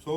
100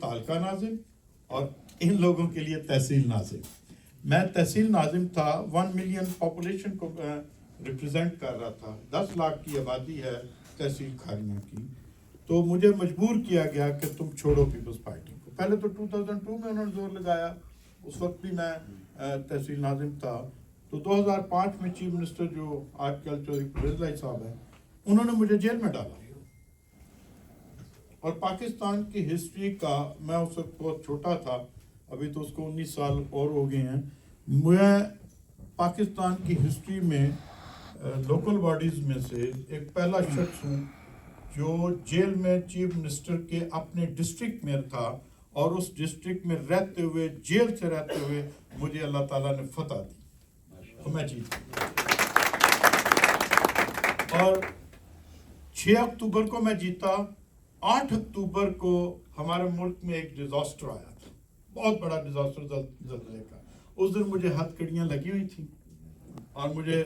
تعلقہ ناظم اور ان لوگوں کے لیے تحصیل ناظم. میں تحصیل ناظم تھا, 1 ملین پاپولیشن کو ریپرزینٹ کر رہا تھا, 10 لاکھ کی آبادی ہے تحصیل کھاریاں کی. تو مجھے مجبور کیا گیا کہ تم چھوڑو پیپلز پارٹی کو. پہلے تو 2002 میں انہوں نے زور لگایا, اس وقت بھی میں تحصیل ناظم تھا. تو 2005 میں چیف منسٹر جو آج کل چودھری پرویز الہی صاحب ہیں, انہوں نے مجھے جیل میں ڈالا. اور پاکستان کی ہسٹری کا, میں اس وقت بہت چھوٹا تھا, ابھی تو اس کو 19 سال اور ہو گئے ہیں, میں پاکستان کی ہسٹری میں لوکل باڈیز میں سے ایک پہلا شخص ہوں جو جیل میں چیف منسٹر کے اپنے ڈسٹرکٹ میں تھا, اور اس ڈسٹرکٹ میں رہتے ہوئے, جیل سے رہتے ہوئے مجھے اللہ تعالیٰ نے فتح دی تو میں جیت. اور 6 اکتوبر کو میں جیتا. 8 اکتوبر کو ہمارے ملک میں ایک ڈیزاسٹر آیا تھا, بہت بڑا ڈیزاسٹر زلزلے کا. اس دن مجھے ہتھ کڑیاں لگی ہوئی تھیں اور مجھے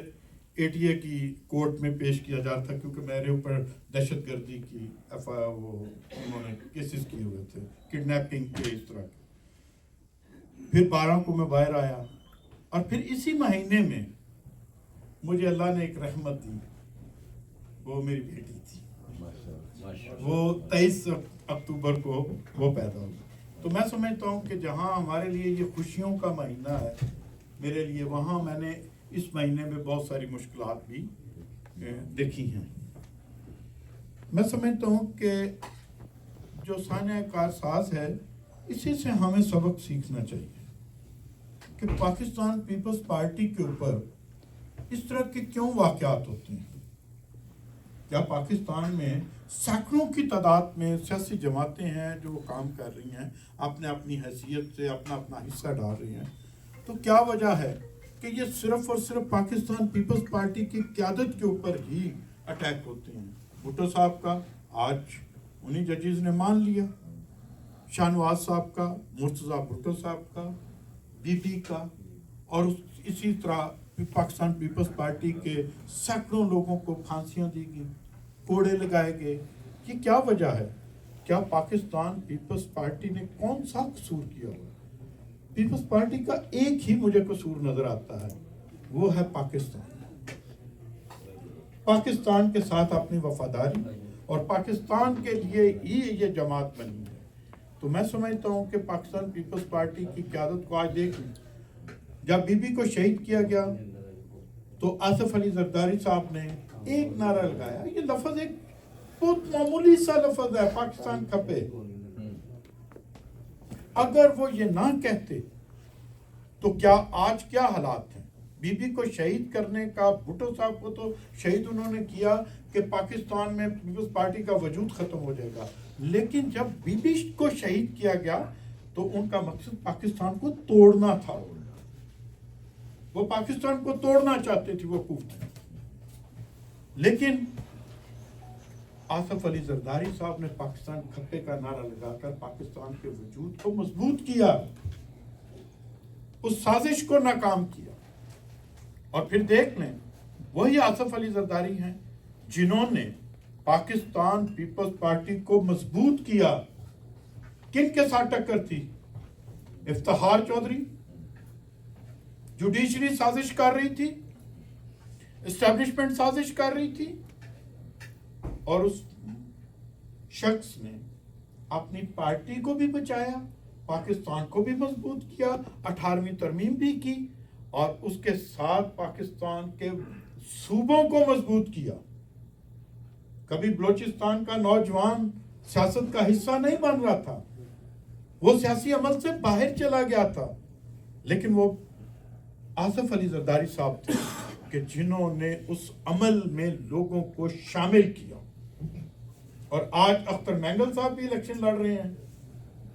ATA کی کورٹ میں پیش کیا جا رہا تھا, کیونکہ میرے اوپر دہشت گردی کی انہوں نے کیسز کیے ہوئے تھے, کڈنیپنگ کے, اس طرح کے. پھر 12 کو میں باہر آیا, اور پھر اسی مہینے میں مجھے اللہ نے ایک رحمت دی, وہ میری بیٹی تھی. وہ 23 اکتوبر کو وہ پیدا ہوئی. تو میں سمجھتا ہوں کہ جہاں ہمارے لیے یہ خوشیوں کا مہینہ ہے میرے لیے, وہاں میں نے اس مہینے میں بہت ساری مشکلات بھی دیکھی ہیں. میں سمجھتا ہوں کہ جو سانحہ کارساز ہے, اسی سے ہمیں سبق سیکھنا چاہیے کہ پاکستان پیپلز پارٹی کے اوپر اس طرح کے کیوں واقعات ہوتے ہیں. کیا پاکستان میں سینکڑوں کی تعداد میں سیاسی جماعتیں ہیں جو وہ کام کر رہی ہیں, اپنے اپنی حیثیت سے اپنا اپنا حصہ ڈال رہی ہیں, تو کیا وجہ ہے کہ یہ صرف اور صرف پاکستان پیپلز پارٹی کی قیادت کے اوپر ہی اٹیک ہوتے ہیں؟ بھٹو صاحب کا آج انہی ججز نے مان لیا, شاہ نواز صاحب کا, مرتضیٰ بھٹو صاحب کا, بی پی کا, اور اسی طرح پاکستان پیپلز پارٹی کے سینکڑوں لوگوں کو پھانسیاں دی گئی, کوڑے لگائے گئے. یہ کیا وجہ ہے؟ کیا پاکستان پیپلز پارٹی نے کون سا قصور کیا ہوا؟ پیپلز پارٹی کا ایک ہی مجھے قصور نظر آتا ہے, وہ ہے پاکستان کے ساتھ اپنی وفاداری, اور پاکستان کے لیے ہی یہ جماعت بنی ہے. تو میں سمجھتا ہوں کہ پاکستان پیپلز پارٹی کی قیادت کو آج دیکھ لیں. جب بی بی کو شہید کیا گیا تو آصف علی زرداری صاحب نے ایک نعرہ لگایا, یہ لفظ ایک بہت معمولی سا لفظ ہے, پاکستان کھپے. اگر وہ یہ نہ کہتے تو کیا آج کیا حالات ہیں؟ بی بی کو شہید کرنے کا, بھٹو صاحب کو تو شہید انہوں نے کیا کہ پاکستان میں پیپلز پارٹی کا وجود ختم ہو جائے گا, لیکن جب بی بی کو شہید کیا گیا تو ان کا مقصد پاکستان کو توڑنا تھا. وہ پاکستان کو توڑنا چاہتے تھے وہ حکومت. لیکن آصف علی زرداری صاحب نے پاکستان کھپے کا نعرہ لگا کر پاکستان کے وجود کو مضبوط کیا, اس سازش کو ناکام کیا. اور پھر دیکھ لیں, وہی آصف علی زرداری ہیں جنہوں نے پاکستان پیپلز پارٹی کو مضبوط کیا. کن کے ساتھ ٹکر تھی؟ افتخار چودھری جوڈیشری سازش کر رہی تھی, اسٹیبلشمنٹ سازش کر رہی تھی, اور اس شخص نے اپنی پارٹی کو بھی بچایا, پاکستان کو بھی مضبوط کیا, 18ویں ترمیم بھی کی, اور اس کے ساتھ پاکستان کے صوبوں کو مضبوط کیا. کبھی بلوچستان کا نوجوان سیاست کا حصہ نہیں بن رہا تھا, وہ سیاسی عمل سے باہر چلا گیا تھا, لیکن وہ آصف علی زرداری صاحب تھے کہ جنہوں نے اس عمل میں لوگوں کو شامل کیا. اور آج اختر مینگل صاحب بھی الیکشن لڑ رہے ہیں,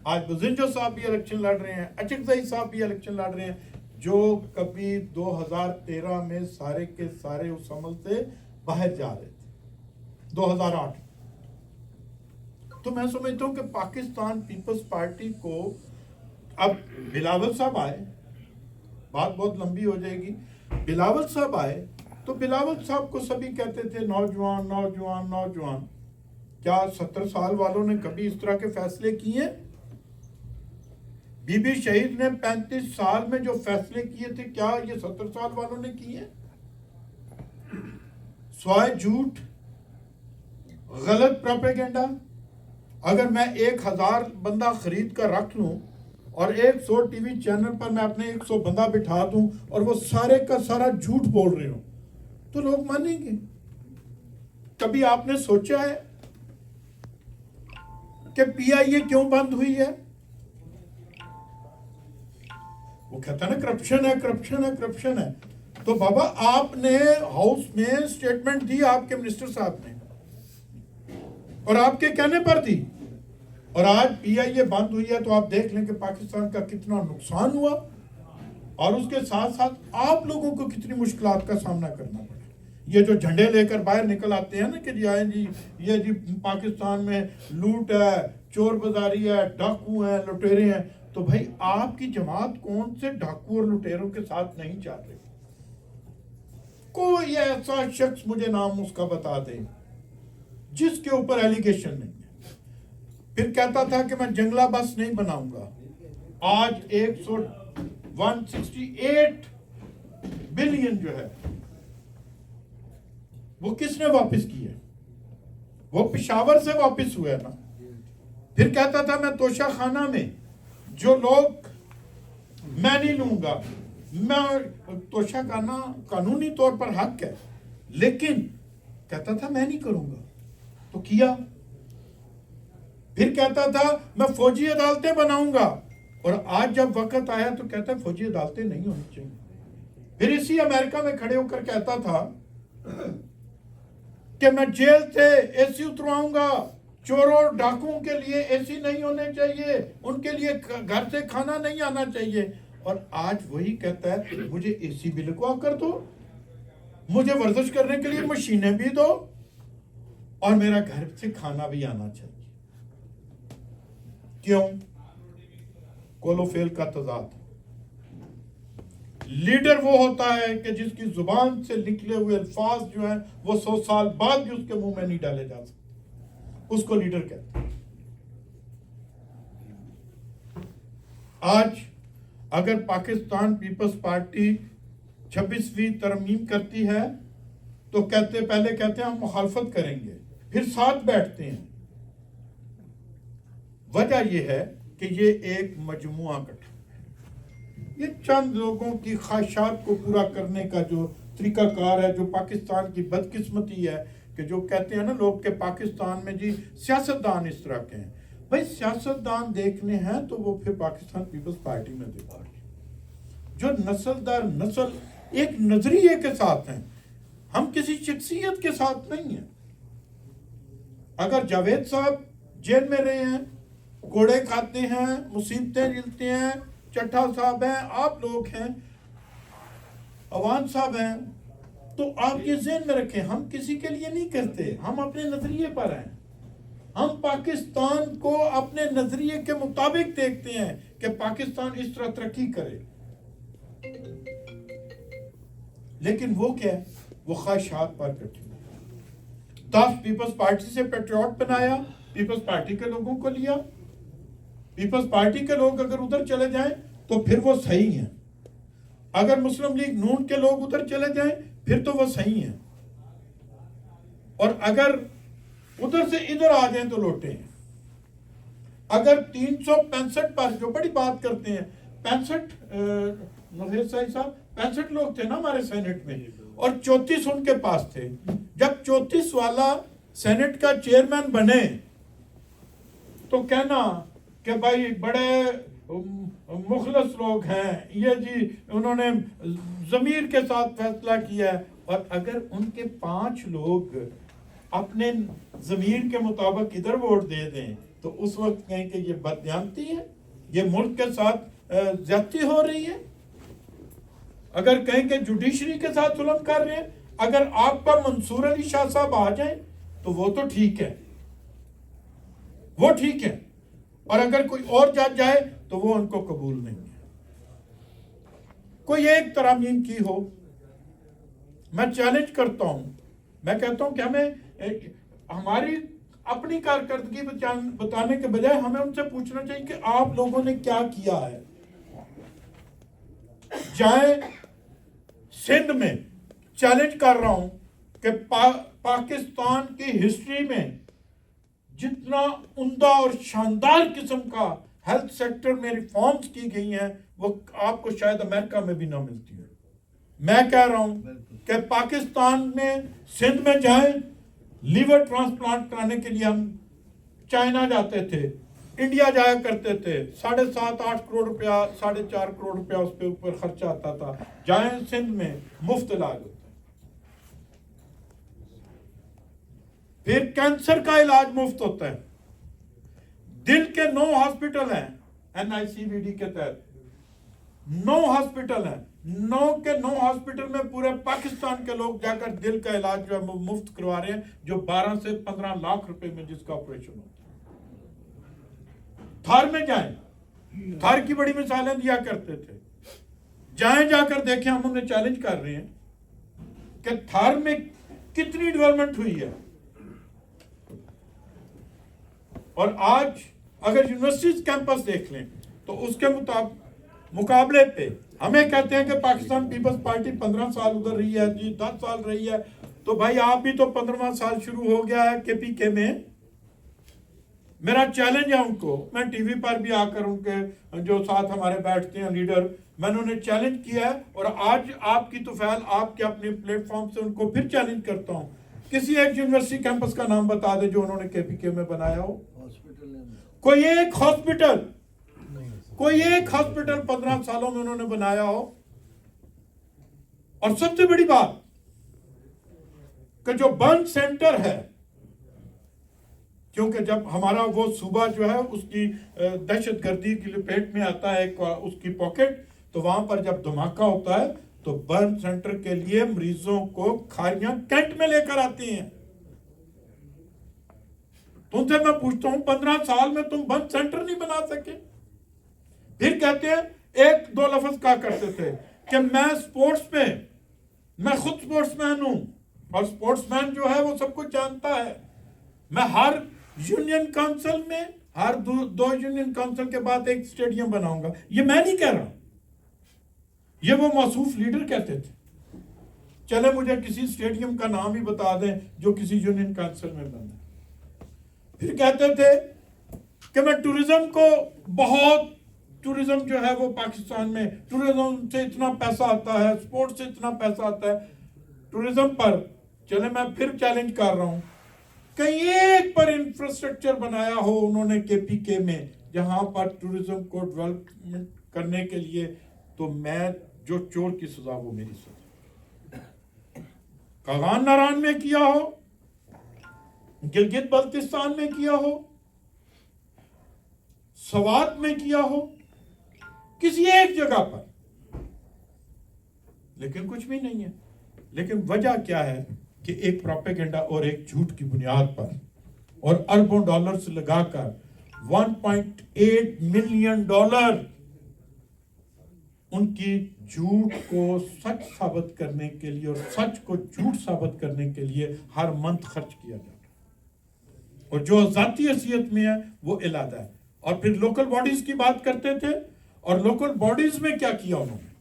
آج بزنجو صاحب بھی الیکشن لڑ رہے ہیں, اچکزئی صاحب بھی الیکشن لڑ رہے ہیں, جو کبھی 2013 میں سارے کے سارے اس عمل سے باہر جا رہے تھے. 2008 تو میں سمجھتا ہوں کہ پاکستان پیپلز پارٹی کو, اب بلاول صاحب آئے, بات بہت لمبی ہو جائے گی, بلاول صاحب آئے تو بلاول صاحب کو سبھی کہتے تھے نوجوان نوجوان نوجوان, کیا 70 سال والوں نے کبھی اس طرح کے فیصلے کیے؟ بی بی شہید نے 35 سال میں جو فیصلے کیے تھے کیا یہ 70 سال والوں نے کیے؟ سوائے جھوٹ، غلط پروپیگنڈا. اگر میں 1000 بندہ خرید کر رکھ لوں اور 100 ٹی وی چینل پر میں اپنے 100 بندہ بٹھا دوں اور وہ سارے کا سارا جھوٹ بول رہے ہوں تو لوگ مانیں گے. کبھی آپ نے سوچا ہے کہ پی آئی اے کیوں بند ہوئی ہے؟ وہ کہتا ہے نا کرپشن ہے، کرپشن ہے، کرپشن ہے. تو بابا آپ نے ہاؤس میں سٹیٹمنٹ دی آپ کے منسٹر صاحب نے اور آپ کے کہنے پر دی، اور آج پی آئی اے بند ہوئی ہے تو آپ دیکھ لیں کہ پاکستان کا کتنا نقصان ہوا اور اس کے ساتھ ساتھ آپ لوگوں کو کتنی مشکلات کا سامنا کرنا پڑا. یہ جو جھنڈے لے کر باہر نکل آتے ہیں نا کہ جی آئیں جی یہ جی پاکستان میں لوٹ ہے، چور بازاری ہے، ڈاکو ہیں، لٹیرے ہیں، تو بھائی آپ کی جماعت کون سے ڈاکو اور لٹیروں کے ساتھ نہیں چل رہی؟ کوئی ایسا شخص مجھے نام اس کا بتا دے جس کے اوپر ایلیگیشن نہیں ہے. پھر کہتا تھا کہ میں جنگلہ بس نہیں بناؤں گا. آج 168 بلین جو ہے وہ کس نے واپس کی ہے؟ وہ پشاور سے واپس ہوئے نا. پھر کہتا تھا میں توشہ خانہ میں جو لوگ میں نہیں لوں گا. میں توشہ خانہ قانونی طور پر حق ہے لیکن کہتا تھا میں نہیں کروں گا تو کیا. پھر کہتا تھا میں فوجی عدالتیں بناؤں گا اور آج جب وقت آیا تو کہتا ہے فوجی عدالتیں نہیں ہونی چاہیے. پھر اسی امریکہ میں کھڑے ہو کر کہتا تھا کہ میں جیل سے اے سی اترواؤں گا، چوروں ڈاکوؤں کے لیے اے سی نہیں ہونے چاہیے، ان کے لیے گھر سے کھانا نہیں آنا چاہیے. اور آج وہی کہتا ہے مجھے اے سی بھی لگوا کر دو، مجھے ورزش کرنے کے لیے مشینیں بھی دو اور میرا گھر سے کھانا بھی آنا چاہیے. کیوں؟ کولو فیل کا تضاد. لیڈر وہ ہوتا ہے کہ جس کی زبان سے نکلے ہوئے الفاظ جو ہیں وہ 100 سال بعد بھی اس کے منہ میں نہیں ڈالے جا سکتے، اس کو لیڈر کہتے ہیں. آج اگر پاکستان پیپلز پارٹی 26ویں ترمیم کرتی ہے تو پہلے کہتے ہیں ہم مخالفت کریں گے، پھر ساتھ بیٹھتے ہیں. وجہ یہ ہے کہ یہ ایک مجموعہ گٹھن ہے، یہ چند لوگوں کی خواہشات کو پورا کرنے کا جو طریقہ کار ہے، جو پاکستان کی بدقسمتی ہے کہ جو کہتے ہیں نا لوگ کہ پاکستان میں جی سیاستدان اس طرح کے ہیں. بھائی سیاستدان دیکھنے ہیں تو وہ پھر پاکستان پیپلز پارٹی میں دیکھا جو نسل در نسل ایک نظریے کے ساتھ ہیں، ہم کسی شخصیت کے ساتھ نہیں ہیں. اگر جاوید صاحب جیل میں رہے ہیں، گھوڑے کھاتے ہیں، مصیبتیں جلتے ہیں، چٹھا صاحب ہیں، آپ لوگ ہیں، عوان صاحب ہیں، تو آپ یہ ذہن میں رکھیں ہم کسی کے لیے نہیں کرتے، ہم اپنے نظریے پر ہیں. ہم پاکستان کو اپنے نظریے کے مطابق دیکھتے ہیں کہ پاکستان اس طرح ترقی کرے. لیکن وہ کیا ہے؟ وہ خواہشات پر کٹھی. 10 پیپلز پارٹی سے پیٹریوٹ بنایا، پیپلز پارٹی کے لوگوں کو لیا. پیپلز پارٹی کے لوگ اگر ادھر چلے جائیں تو پھر وہ صحیح ہیں، اگر مسلم لیگ نون کے لوگ ادھر چلے جائیں پھر تو وہ صحیح ہیں، اور اگر ادھر سے ادھر آ جائیں تو لوٹے ہیں. اگر 365 پر جو بڑی بات کرتے ہیں 65 لوگ تھے نا ہمارے سینٹ میں اور 34 ان کے پاس تھے. جب 34 والا سینٹ کا چیئرمین بنے تو کہنا کہ بھائی بڑے مخلص لوگ ہیں یہ جی انہوں نے ضمیر کے ساتھ فیصلہ کیا ہے. اور اگر ان کے 5 لوگ اپنے ضمیر کے مطابق ادھر ووٹ دے دیں تو اس وقت کہیں کہ یہ بددیانتی ہے، یہ ملک کے ساتھ زیادتی ہو رہی ہے. اگر کہیں کہ جوڈیشری کے ساتھ ظلم کر رہے ہیں، اگر آپ پر منصور علی شاہ صاحب آ جائیں تو وہ تو ٹھیک ہے، وہ ٹھیک ہے، اور اگر کوئی اور جج جائے تو وہ ان کو قبول نہیں ہے. کوئی ایک ترامیم کی ہو. میں چیلنج کرتا ہوں، میں کہتا ہوں کہ ہماری اپنی کارکردگی بتانے کے بجائے ہمیں ان سے پوچھنا چاہیے کہ آپ لوگوں نے کیا کیا ہے. جائیں سندھ میں، چیلنج کر رہا ہوں کہ پاکستان کی ہسٹری میں جتنا عمدہ اور شاندار قسم کا ہیلتھ سیکٹر میں ریفارمز کی گئی ہیں وہ آپ کو شاید امریکہ میں بھی نہ ملتی ہے. میں کہہ رہا ہوں کہ پاکستان میں سندھ میں جائیں، لیور ٹرانسپلانٹ کرانے کے لیے ہم چائنا جاتے تھے، انڈیا جایا کرتے تھے، 7.5-8 کروڑ روپیہ 4.5 کروڑ روپیہ اس پہ اوپر خرچہ آتا تھا. جائیں سندھ میں مفت علاج ہوتا ہے. پھر کینسر کا علاج مفت ہوتا ہے. دل کے 9 ہاسپٹل ہیں NICVD کے تحت، 9 ہاسپٹل ہیں. 9 کے 9 ہاسپٹل میں پورے پاکستان کے لوگ جا کر دل کا علاج جو ہے وہ مفت کروا رہے ہیں، جو 12 سے 15 لاکھ روپے میں جس کا آپریشن ہوتا ہے. تھار میں جائیں، تھار کی بڑی مثالیں دیا کرتے تھے. جائیں جا کر دیکھیں، ہم انہیں چیلنج کر رہے ہیں کہ تھار میں کتنی ڈیولپمنٹ ہوئی ہے. اور آج اگر یونیورسٹیز کیمپس دیکھ لیں تو اس کے مقابلے پہ ہمیں کہتے ہیں کہ پاکستان پیپلز پارٹی 15 سال ادھر رہی ہے، جی 10 سال رہی ہے. تو بھائی آپ بھی تو 15واں سال شروع ہو گیا ہے KPK میں. میرا چیلنج ہے ان کو، میں ٹی وی پر بھی آ کر ان کے جو ساتھ ہمارے بیٹھتے ہیں لیڈر، میں نے انہیں چیلنج کیا ہے. اور آج آپ کی توفیل آپ کے اپنے پلیٹ فارم سے ان کو پھر چیلنج کرتا ہوں، کسی ایک یونیورسٹی کیمپس کا نام بتا دے جو انہوں نے KPK میں بنایا ہو. کوئی ایک ہاسپٹل 15 سالوں میں انہوں نے بنایا ہو. اور سب سے بڑی بات کہ جو برن سینٹر ہے، کیونکہ جب ہمارا وہ صوبہ جو ہے اس کی دہشت گردی کی لپیٹ میں آتا ہے اس کی پاکٹ، تو وہاں پر جب دھماکہ ہوتا ہے تو برن سینٹر کے لیے مریضوں کو کھاریاں کینٹ میں لے کر آتی ہیں. تم سے میں پوچھتا ہوں 15 سال میں تم برن سینٹر نہیں بنا سکے؟ پھر کہتے ہیں 1-2 لفظ کہا کرتے تھے کہ میں سپورٹس میں، میں خود سپورٹس مین ہوں، اور سپورٹس مین جو ہے وہ سب کچھ جانتا ہے. میں ہر یونین کونسل میں، ہر 2 یونین کونسل کے بعد ایک سٹیڈیم بناؤں گا. یہ میں نہیں کہہ رہا، یہ وہ موصوف لیڈر کہتے تھے. چلے مجھے کسی سٹیڈیم کا نام ہی بتا دیں جو کسی یونین کونسل میں بنا ہے. پھر کہتے تھے کہ میں ٹورزم کو ٹورزم جو ہے وہ پاکستان میں ٹورزم سے اتنا پیسہ آتا ہے، سپورٹ سے اتنا پیسہ آتا ہے. ٹورزم پر چلے میں پھر چیلنج کر رہا ہوں، کہیں ایک پر انفراسٹرکچر بنایا ہو انہوں نے KPK میں جہاں پر ٹورزم کو ڈیولپمنٹ کرنے کے لیے، تو میں جو چور کی سزا وہ میری سزا. کاغان ناران میں کیا ہو، گلگت بلتستان میں کیا ہو، سوات میں کیا ہو، کسی ایک جگہ پر، لیکن کچھ بھی نہیں ہے. لیکن وجہ کیا ہے کہ ایک پروپیگنڈا اور ایک جھوٹ کی بنیاد پر اور اربوں ڈالرز لگا کر 1.8 ملین ڈالر ان کی جھوٹ کو سچ ثابت کرنے کے لیے اور سچ کو جھوٹ ثابت کرنے کے لیے ہر منتھ خرچ کیا جاتا ہے. اور جو ذاتی حیثیت میں ہے وہ علادہ ہے. اور پھر لوکل باڈیز کی بات کرتے تھے، اور لوکل باڈیز میں کیا کیا انہوں نے؟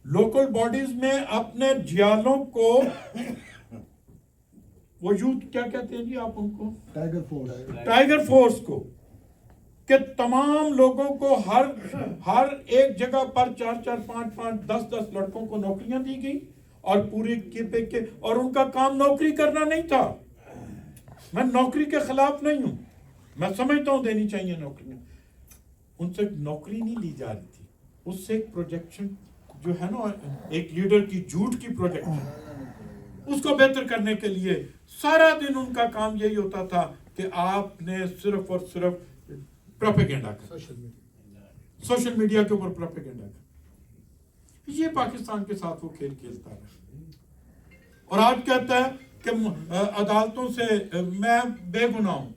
لوکل باڈیز میں اپنے جیالوں کو، وہ یوتھ کیا کہتے ہیں جی آپ ان کو، ٹائیگر فورس کو، کہ تمام لوگوں کو ہر ایک جگہ پر 4-4 5-5 10-10 لڑکوں کو نوکریاں دی گئی. اور پورے کے اور ان کا کام نوکری کرنا نہیں تھا. میں نوکری کے خلاف نہیں ہوں، میں سمجھتا ہوں دینی چاہیے نوکریاں. ان سے نوکری نہیں لی جا رہی تھی، اس سے ایک پروجیکشن جو ہے نا، ایک لیڈر کی جھوٹ کی پروجیکشن، اس کو بہتر کرنے کے لیے سارا دن ان کا کام یہی ہوتا تھا کہ آپ نے صرف اور صرف پروپیگنڈا کر، سوشل میڈیا کے اوپر پروپیگنڈا کر. یہ پاکستان کے ساتھ وہ کھیل کھیلتا ہے. اور آج کہتا ہے کہ عدالتوں سے میں بے گناہ ہوں.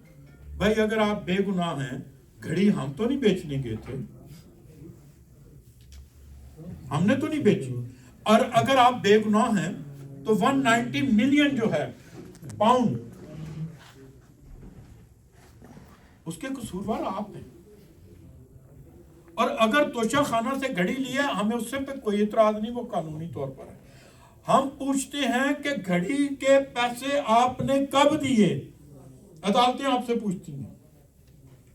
بھائی اگر آپ بے گناہ ہیں، گھڑی ہم تو نہیں بیچنے گئے تھے، ہم نے تو نہیں بیچی. اور اگر آپ بے گناہ ہیں تو 190 ملین جو ہے پاؤنڈ اس کے قصوروار آپ ہیں. اور اگر توشہ خانہ سے گھڑی لی ہے ہمیں اس سے پہ کوئی اعتراض نہیں, وہ قانونی طور پر ہے. ہم پوچھتے ہیں کہ گھڑی کے پیسے آپ نے کب دیے؟ عدالتیں آپ سے پوچھتی ہیں.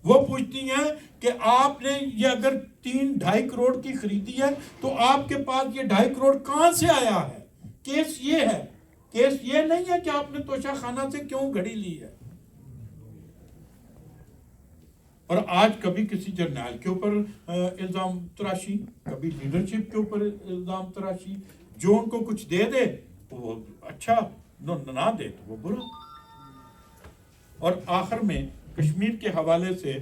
وہ پوچھتی ہیں کہ آپ نے یہ اگر 3-2.5 کروڑ کی خریدی ہے تو آپ کے پاس یہ 2.5 کروڑ کہاں سے آیا ہے؟ کیس یہ ہے, کیس یہ نہیں ہے کہ آپ نے توشہ خانہ سے کیوں گھڑی لی ہے. اور آج کبھی کسی جرنیل کے اوپر الزام تراشی, کبھی لیڈرشپ کے اوپر الزام تراشی. جو ان کو کچھ دے دے وہ اچھا, نہ دے تو وہ برا. اور آخر میں کشمیر کے حوالے سے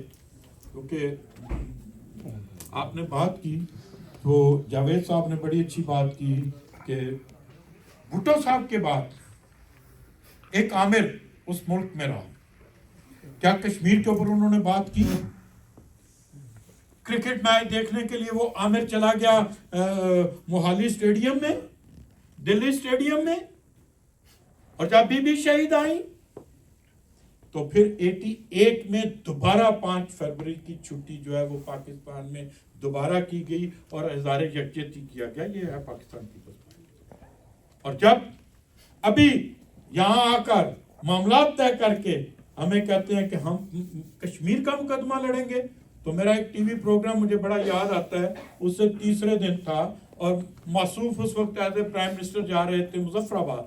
کیونکہ آپ نے بات کی تو جاوید صاحب نے بڑی اچھی بات کی کہ بھٹو صاحب کے بعد ایک عامر اس ملک میں رہا. کیا کشمیر کے اوپر انہوں نے بات کی؟ کرکٹ میچ دیکھنے کے لیے وہ عامر چلا گیا موہالی اسٹیڈیم میں, دلی اسٹیڈیم میں, اور جب بی بی شہید آئی تو پھر 88 میں دوبارہ 5 فروری کی چھٹی جو ہے وہ پاکستان میں دوبارہ کی گئی اور اظہار یکجہتی کیا گیا. یہ ہے پاکستان کی پارٹی. اور جب ابھی یہاں آ کر معاملات طے کر کے ہمیں کہتے ہیں کہ ہم کشمیر کا مقدمہ لڑیں گے, تو میرا ایک ٹی وی پروگرام مجھے بڑا یاد آتا ہے. اس سے تیسرے دن تھا اور موصوف اس وقت ایز اے پرائم منسٹر جا رہے تھے مظفر آباد,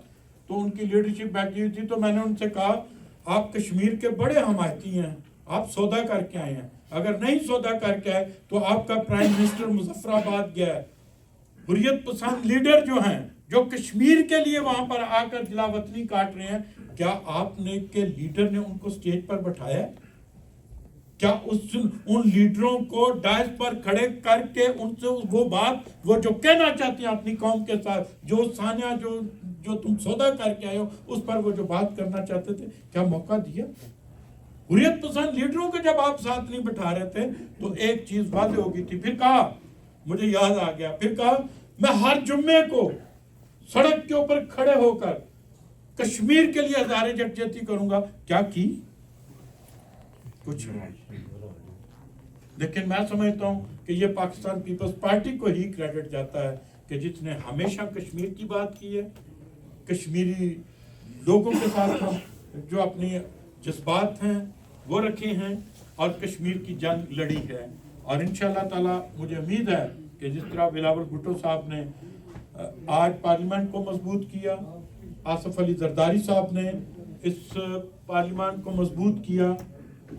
تو ان کی لیڈرشپ بیٹھی ہوئی تھی. تو میں نے ان سے کہا آپ کشمیر کے بڑے حمایتی ہیں, آپ سودا کر کے آئے ہیں, اگر نہیں سودا کر کے آئے تو آپ کا پرائم منسٹر مظفر آباد گیا ہے. حریت پسند لیڈر جو ہیں جو کشمیر کے لیے وہاں پر آ کر جلا وطنی کاٹ رہے ہیں, کیا آپ نے کہ لیڈر نے ان کو سٹیج پر بٹھایا؟ کیا ان لیڈروں کو ڈائس پر کھڑے کر کے ان سے وہ بات وہ جو کہنا چاہتے ہیں اپنی قوم کے ساتھ, جو ثانیہ جو تم سودا کر کے آئے ہو اس پر وہ جو بات کرنا چاہتے تھے, کیا موقع دیا؟ حریت پسند لیڈروں کو جب آپ ساتھ نہیں بٹھا رہے تھے تو ایک چیز واضح ہو گئی تھی. پھر کہا, مجھے یاد آ گیا, پھر کہا میں ہر جمعے کو سڑک کے اوپر کھڑے ہو کر کشمیر کے لیے اظہار یکجہتی کروں گا. کیا کی؟ کچھ نہیں. لیکن میں سمجھتا ہوں کہ یہ پاکستان پیپلز پارٹی کو ہی کریڈٹ جاتا ہے کہ جس نے ہمیشہ کشمیر کی بات کی ہے, کشمیری لوگوں کے ساتھ جو اپنی جذبات ہیں وہ رکھے ہیں اور کشمیر کی جنگ لڑی ہے. اور انشاءاللہ تعالی مجھے امید ہے کہ جس طرح بلاول بھٹو صاحب نے آج پارلیمنٹ کو مضبوط کیا, آصف علی زرداری صاحب نے اس پارلیمنٹ کو مضبوط کیا.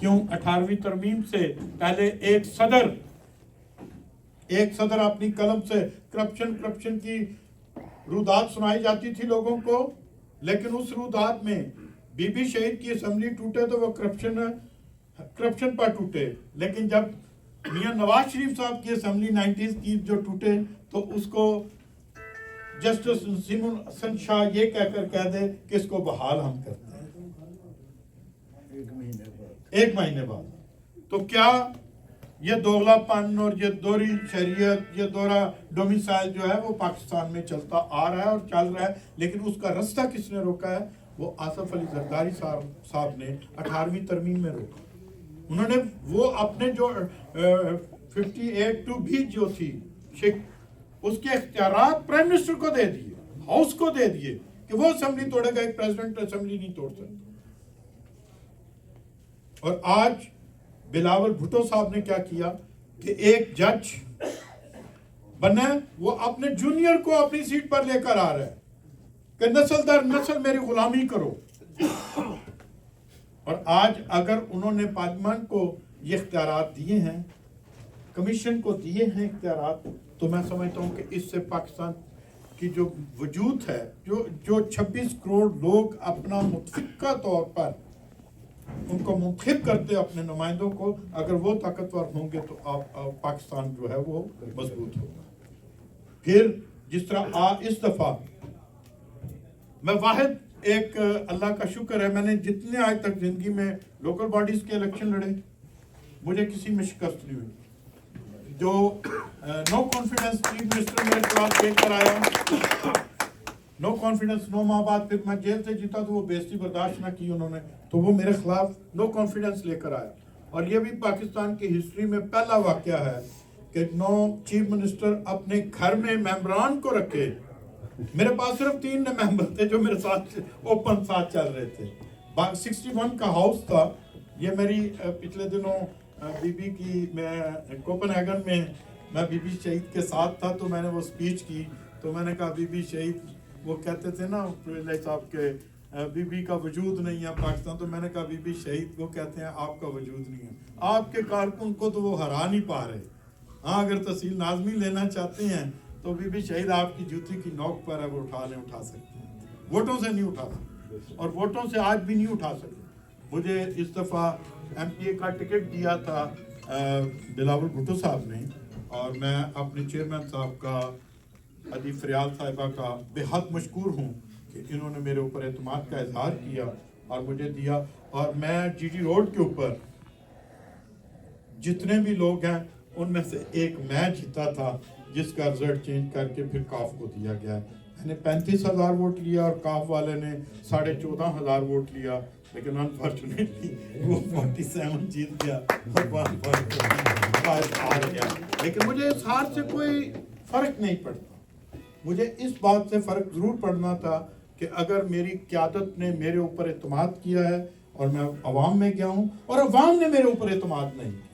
کیوں 18ویں ترمیم سے پہلے ایک صدر اپنی قلم سے کرپشن کی رودات سنائی جاتی تھی لوگوں کو, لیکن اس رودات میں بی بی شہید کی اسمبلی ٹوٹے تو وہ کرپشن پر ٹوٹے. لیکن جب میاں نواز شریف صاحب کی اسمبلی 90s کی جو ٹوٹے تو اس کو جسٹس نسیم الحسن شاہ یہ کہہ دے کہ اس کو بحال ہم کرتے ہیں 1 مہینے بعد. تو کیا یہ دوغلا پن اور یہ دوہری شریعت, یہ دوہرا ڈومیسائل جو ہے وہ پاکستان میں چلتا آ رہا ہے اور چل رہا ہے, لیکن اس کا رستہ کس نے روکا ہے؟ وہ آصف علی زرداری صاحب نے 18ویں ترمیم میں روکا. انہوں نے وہ اپنے جو 58(2) جو تھی اس کے اختیارات پرائم منسٹر کو دے دیے, ہاؤس کو دے دیے کہ وہ اسمبلی توڑے گا, ایک پریزیڈنٹ اسمبلی نہیں توڑ سکتا. اور آج بلاول بھٹو صاحب نے کیا کیا کہ ایک جج بنا, وہ اپنے جونیئر کو اپنی سیٹ پر لے کر آ رہا ہے کہ نسل در نسل میری غلامی کرو. اور آج اگر انہوں نے پارلیمنٹ کو یہ اختیارات دیے ہیں, کمیشن کو دیے ہیں اختیارات, تو میں سمجھتا ہوں کہ اس سے پاکستان کی جو وجود ہے, جو 26 کروڑ لوگ اپنا متفقہ طور پر ان کو منتخب کرتے اپنے نمائندوں کو, اگر وہ طاقتور ہوں گے تو پاکستان جو ہے وہ مضبوط ہوگا. پھر جس طرح اس دفعہ میں واحد ایک اللہ کا شکر ہے, میں نے جتنے آج تک زندگی میں لوکل باڈیز کے الیکشن لڑے مجھے کسی میں شکست نہیں ہوئی. جو نو کانفیڈنس چیف منسٹر میرے خلاف لے کر آیا, نو کانفیڈنس 9 ماہ بعد پھر میں جیل سے جیتا تو وہ بےعزتی برداشت نہ کی انہوں نے, تو وہ میرے خلاف نو کانفیڈنس لے کر آیا. اور یہ بھی پاکستان کی ہسٹری میں پہلا واقعہ ہے کہ 9 چیف منسٹر اپنے گھر میں ممبران کو رکھے. میرے پاس صرف 3 ممبر تھے جو میرے ساتھ اوپن ساتھ چل رہے تھے. 61 کا ہاؤس تھا. یہ میری پچھلے دنوں بی بی کی میں کوپن ہیگن میں بی بی شہید کے ساتھ تھا تو میں نے وہ سپیچ کی تو میں نے کہا بی بی شہید وہ کہتے تھے نا صاحب کے بی بی کا وجود نہیں ہے پاکستان, تو میں نے کہا بی بی شہید وہ کہتے ہیں آپ کا وجود نہیں ہے. آپ کے کارکن کو تو وہ ہرا نہیں پا رہے. ہاں اگر تحصیل ناظمی لینا چاہتے ہیں تو بی بی شہید آپ کی جوتی کی نوک پر ہے, وہ اٹھا سکتے ہیں. ووٹوں سے نہیں اٹھا سکتے اور ووٹوں سے آج بھی نہیں اٹھا سکتے. مجھے اس دفعہ ایم پی اے کا ٹکٹ دیا تھا بلاول بھٹو صاحب نے, اور میں اپنے چیئرمین صاحب کا ادی فریال صاحبہ کا بے حد مشکور ہوں کہ انہوں نے میرے اوپر اعتماد کا اظہار کیا اور مجھے دیا. اور میں جی ٹی روڈ کے اوپر جتنے بھی لوگ ہیں ان میں سے ایک میں جیتا تھا جس کا رزلٹ چینج کر کے پھر کاف کو دیا گیا. میں نے 35,000 ووٹ لیا اور کاف والے نے 14,500 ووٹ لیا, لیکن انفارچونیٹلی وہ 47 جیت گیا اور 1 ہار گیا. لیکن مجھے اس ہار سے کوئی فرق نہیں پڑتا. مجھے اس بات سے فرق ضرور پڑنا تھا کہ اگر میری قیادت نے میرے اوپر اعتماد کیا ہے اور میں عوام میں گیا ہوں اور عوام نے میرے اوپر اعتماد نہیں کیا,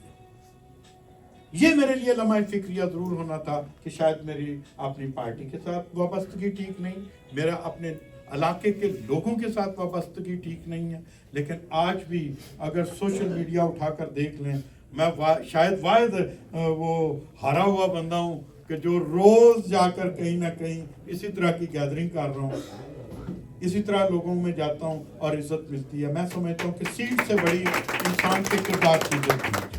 یہ میرے لیے لمحہ فکریہ ضرور ہونا تھا کہ شاید میری اپنی پارٹی کے ساتھ وابستگی ٹھیک نہیں, میرا اپنے علاقے کے لوگوں کے ساتھ وابستگی ٹھیک نہیں ہے. لیکن آج بھی اگر سوشل میڈیا اٹھا کر دیکھ لیں, میں شاید واحد وہ ہارا ہوا بندہ ہوں کہ جو روز جا کر کہیں نہ کہیں اسی طرح کی گیدرنگ کر رہا ہوں, اسی طرح لوگوں میں جاتا ہوں اور عزت ملتی ہے. میں سمجھتا ہوں کہ سیٹ سے بڑی انسان کے کردار کی عزت ہے.